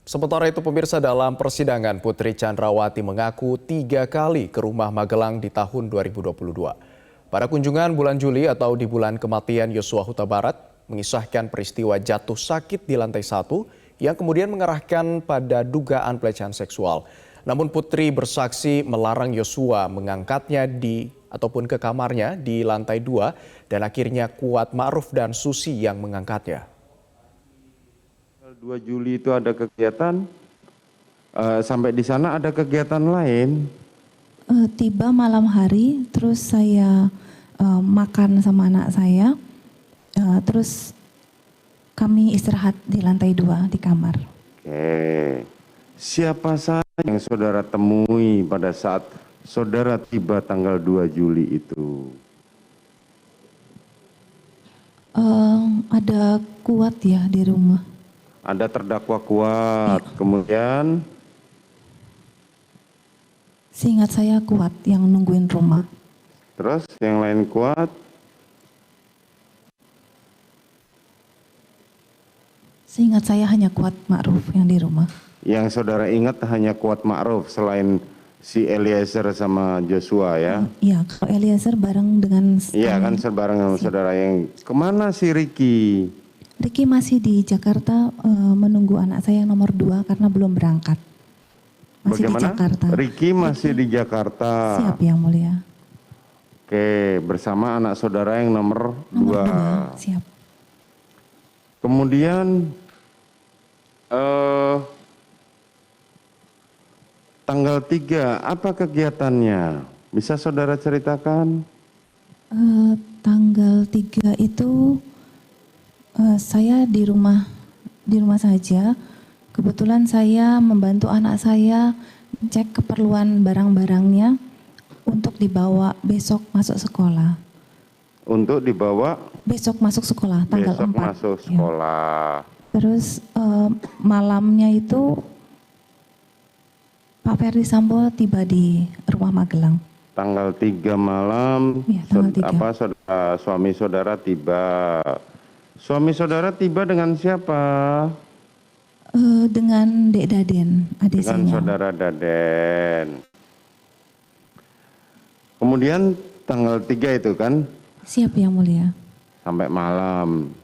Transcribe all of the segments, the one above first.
Sementara itu pemirsa, dalam persidangan Putri Chandrawati mengaku 3 kali ke rumah Magelang di tahun 2022. Pada kunjungan bulan Juli atau di bulan kematian Yosua Huta Barat, mengisahkan peristiwa jatuh sakit di lantai 1 yang kemudian mengarahkan pada dugaan pelecehan seksual. Namun Putri bersaksi melarang Yosua mengangkatnya ataupun ke kamarnya di lantai 2 dan akhirnya Kuat Ma'ruf dan Susi yang mengangkatnya. 2 Juli itu ada kegiatan, sampai di sana ada kegiatan lain. Tiba malam hari, terus saya makan sama anak saya, terus kami istirahat di lantai 2 di kamar. Oke, siapa saja yang saudara temui pada saat saudara tiba tanggal 2 Juli itu? Ada Kuat ya di rumah. Ada terdakwa Kuat, kemudian Seingat saya Kuat yang nungguin rumah. terus yang lain Kuat, Seingat saya hanya Kuat Ma'ruf yang di rumah. yang saudara ingat hanya Kuat Ma'ruf selain si Eliezer sama Joshua ya? Iya, kalau Eliezer bareng dengan... Iya kan bareng sama saudara. Yang kemana si Ricky? Ricky masih di Jakarta menunggu anak saya yang nomor 2 karena belum berangkat. Masih Bagaimana? di Jakarta. Ricky masih di Jakarta. Siap yang mulia. Oke, bersama anak saudara yang nomor 2. Siap. Kemudian tanggal 3, apa kegiatannya? Bisa saudara ceritakan? Tanggal 3 itu saya di rumah saja. Kebetulan saya membantu anak saya cek keperluan barang-barangnya untuk dibawa besok masuk sekolah. Untuk dibawa Besok masuk sekolah tanggal besok 4. masuk Ya. sekolah. Terus malamnya itu Pak Ferdi Sambo tiba di rumah Magelang. Tanggal 3 malam, Ya, tanggal 3. suami saudara tiba. Suami saudara tiba dengan siapa? Dengan Dek Daden, adik Dengan saya. saudara Daden. Kemudian tanggal 3 itu kan? Siap yang mulia. Sampai malam.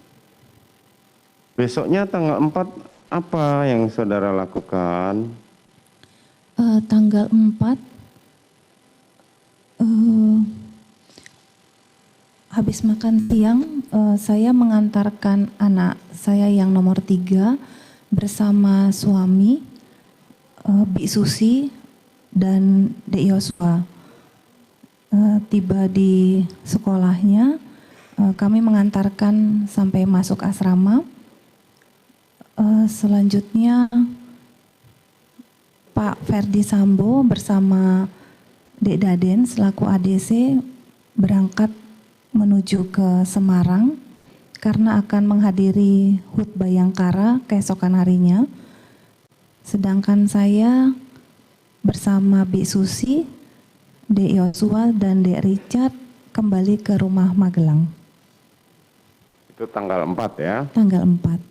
Besoknya tanggal 4 apa yang saudara lakukan? Tanggal 4 habis makan siang saya mengantarkan anak saya yang nomor 3 bersama suami Bi Susi dan Dek Yosua. Tiba di sekolahnya, kami mengantarkan sampai masuk asrama. Selanjutnya Pak Ferdi Sambo bersama Dek Daden selaku ADC berangkat menuju ke Semarang karena akan menghadiri HUT Bayangkara keesokan harinya. Sedangkan saya bersama Bi Susi, Dek Yosua dan Dek Richard kembali ke rumah Magelang. Itu tanggal 4 ya? Tanggal 4.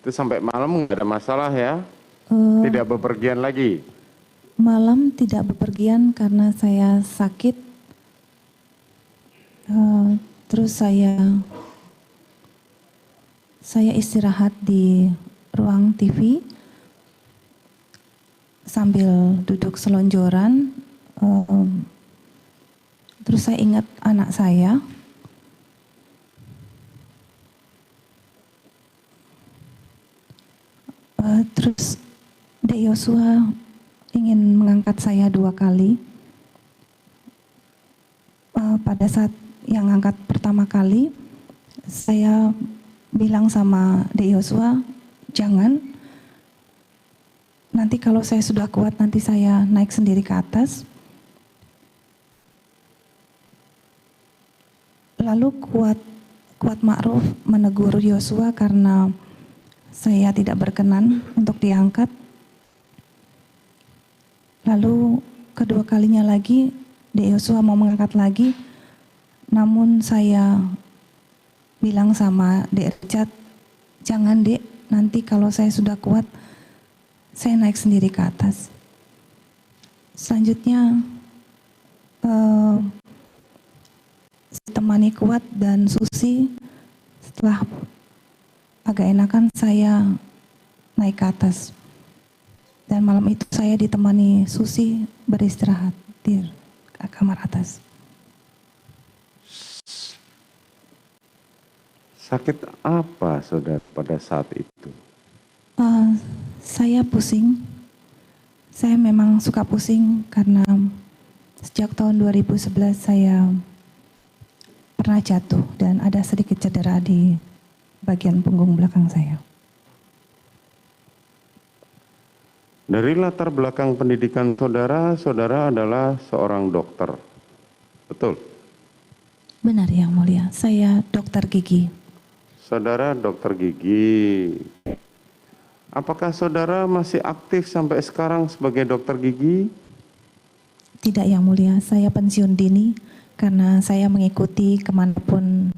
Itu sampai malam nggak ada masalah ya? Tidak bepergian lagi? Malam tidak bepergian karena saya sakit. Terus saya istirahat di ruang TV sambil duduk selonjoran. Terus saya ingat anak saya. Terus Dek Yosua ingin mengangkat saya 2 kali. Pada saat yang angkat pertama kali, saya bilang sama Dek Yosua, jangan. Nanti kalau saya sudah kuat, nanti saya naik sendiri ke atas. Lalu Kuat Ma'ruf menegur Yosua karena saya tidak berkenan untuk diangkat. Lalu kedua kalinya lagi, Dek Yosua mau mengangkat lagi, namun saya bilang sama Dek Richard, jangan Dek, nanti kalau saya sudah kuat, saya naik sendiri ke atas. Selanjutnya ditemani Kuat dan Susi. Setelah agak enakan, saya naik ke atas. Dan malam itu saya ditemani Susi beristirahat di kamar atas. Sakit apa saudara pada saat itu? Saya pusing. Saya memang suka pusing karena sejak tahun 2011 saya pernah jatuh dan ada sedikit cedera di bagian punggung belakang saya. Dari latar belakang pendidikan saudara, saudara adalah seorang dokter. Betul? Benar Yang Mulia, saya dokter gigi. Saudara dokter gigi. Apakah saudara masih aktif sampai sekarang sebagai dokter gigi? Tidak Yang Mulia, saya pensiun dini karena saya mengikuti kemanapun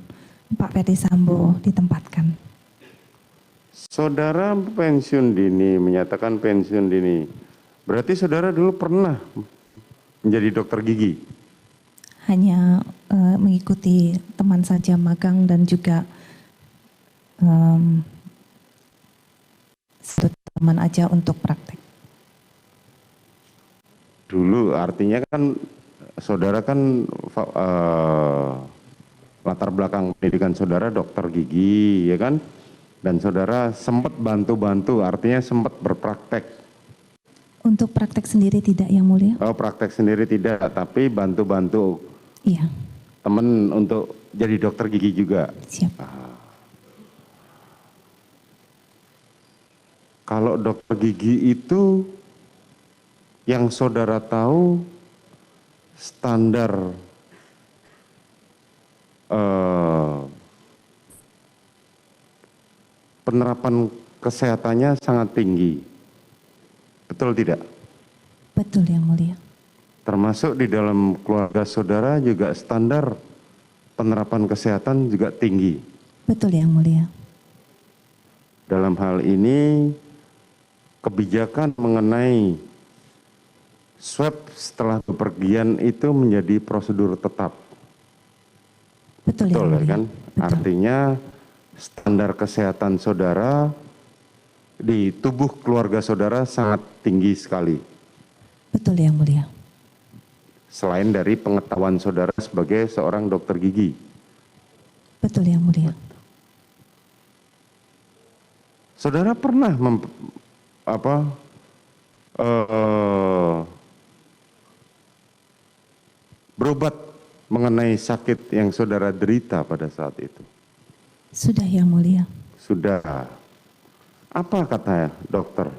Pak Ferdi Sambo ditempatkan. Saudara pensiun dini, menyatakan pensiun dini. Berarti saudara dulu pernah menjadi dokter gigi? Hanya mengikuti teman saja magang dan juga satu teman aja untuk praktek. Dulu artinya kan saudara kan latar belakang pendidikan saudara dokter gigi, ya kan? Dan saudara sempat bantu-bantu, artinya sempat berpraktek. Untuk praktek sendiri tidak Yang Mulia? Oh, praktek sendiri tidak, tapi bantu-bantu Iya, teman untuk jadi dokter gigi juga. siap. Kalau dokter gigi itu yang saudara tahu standar penerapan kesehatannya sangat tinggi. Betul tidak? Betul Yang Mulia. Termasuk di dalam keluarga saudara juga standar penerapan kesehatan juga tinggi. Betul Yang Mulia. Dalam hal ini kebijakan mengenai swab setelah bepergian itu menjadi prosedur tetap. Betul Yang Betul Mulia. kan? Betul. Artinya standar kesehatan saudara di tubuh keluarga saudara sangat tinggi sekali. Betul Yang Mulia. Selain dari pengetahuan saudara sebagai seorang dokter gigi. Betul Yang Mulia. Saudara pernah berobat mengenai sakit yang saudara derita pada saat itu? Sudah Yang Mulia. Sudah. Apa kata dokter?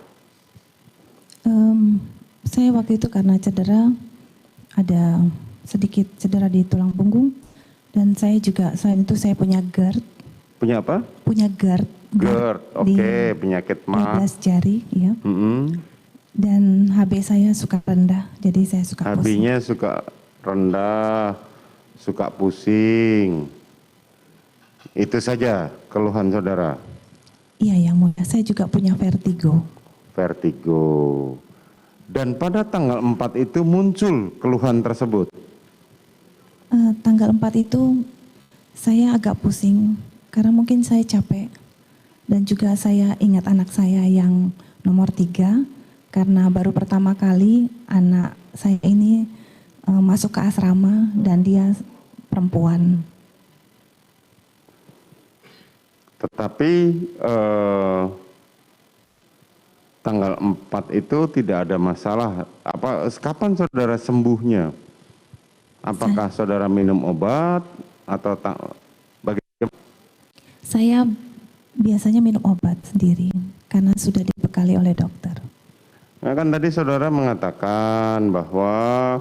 Saya waktu itu karena cedera, ada sedikit cedera di tulang punggung, dan saya juga selain itu saya punya GERD. Punya apa? Punya GERD. GERD, oke, penyakit mah. 12 jari, ya. Dan HB saya suka rendah, jadi saya suka pusing. HB-nya suka rendah, suka pusing. Itu saja keluhan saudara. Iya Yang Mulia, saya juga punya vertigo. Vertigo. Dan pada tanggal 4 itu muncul keluhan tersebut. Tanggal 4 itu saya agak pusing karena mungkin saya capek. Dan juga saya ingat anak saya yang nomor 3 karena baru pertama kali anak saya ini masuk ke asrama dan dia perempuan. Tetapi tanggal 4 itu tidak ada masalah. Kapan saudara sembuhnya? Apakah saudara minum obat atau bagaimana? Saya biasanya minum obat sendiri karena sudah dibekali oleh dokter. Nah, kan tadi saudara mengatakan bahwa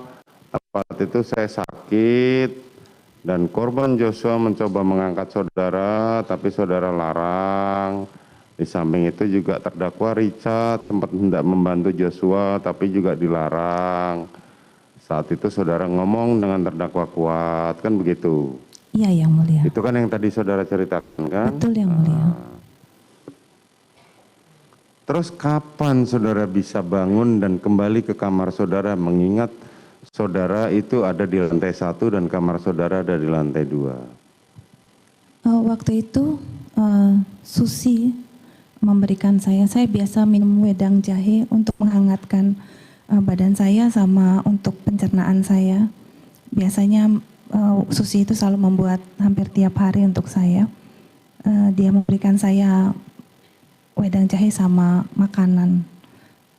saat itu saya sakit dan korban Joshua mencoba mengangkat saudara, tapi saudara larang. Di samping itu juga terdakwa Richard sempat hendak membantu Joshua, tapi juga dilarang. Saat itu saudara ngomong dengan terdakwa Kuat, kan begitu? Iya Yang Mulia. Itu kan yang tadi saudara ceritakan kan? Betul Yang Mulia. Terus kapan saudara bisa bangun dan kembali ke kamar saudara mengingat saudara itu ada di lantai 1 dan kamar saudara ada di lantai 2? Waktu itu Susi memberikan saya biasa minum wedang jahe untuk menghangatkan badan saya sama untuk pencernaan saya. Biasanya Susi itu selalu membuat hampir tiap hari untuk saya. Dia memberikan saya wedang jahe sama makanan.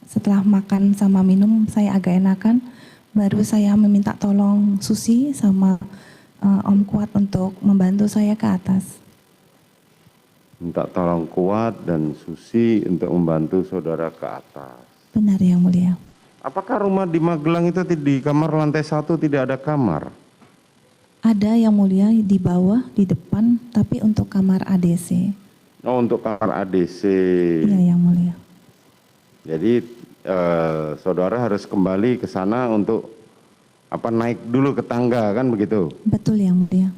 Setelah makan sama minum saya agak enakan, baru saya meminta tolong Susi sama Om Kuat untuk membantu saya ke atas. Minta tolong Kuat dan Susi untuk membantu saudara ke atas. Benar Yang Mulia. Apakah rumah di Magelang itu di kamar lantai 1 tidak ada kamar? Ada Yang Mulia di bawah, di depan, tapi untuk kamar ADC. Oh, untuk kamar ADC. Iya Yang Mulia. Jadi saudara harus kembali ke sana untuk naik dulu ke tangga kan begitu? Betul Yang Mulia.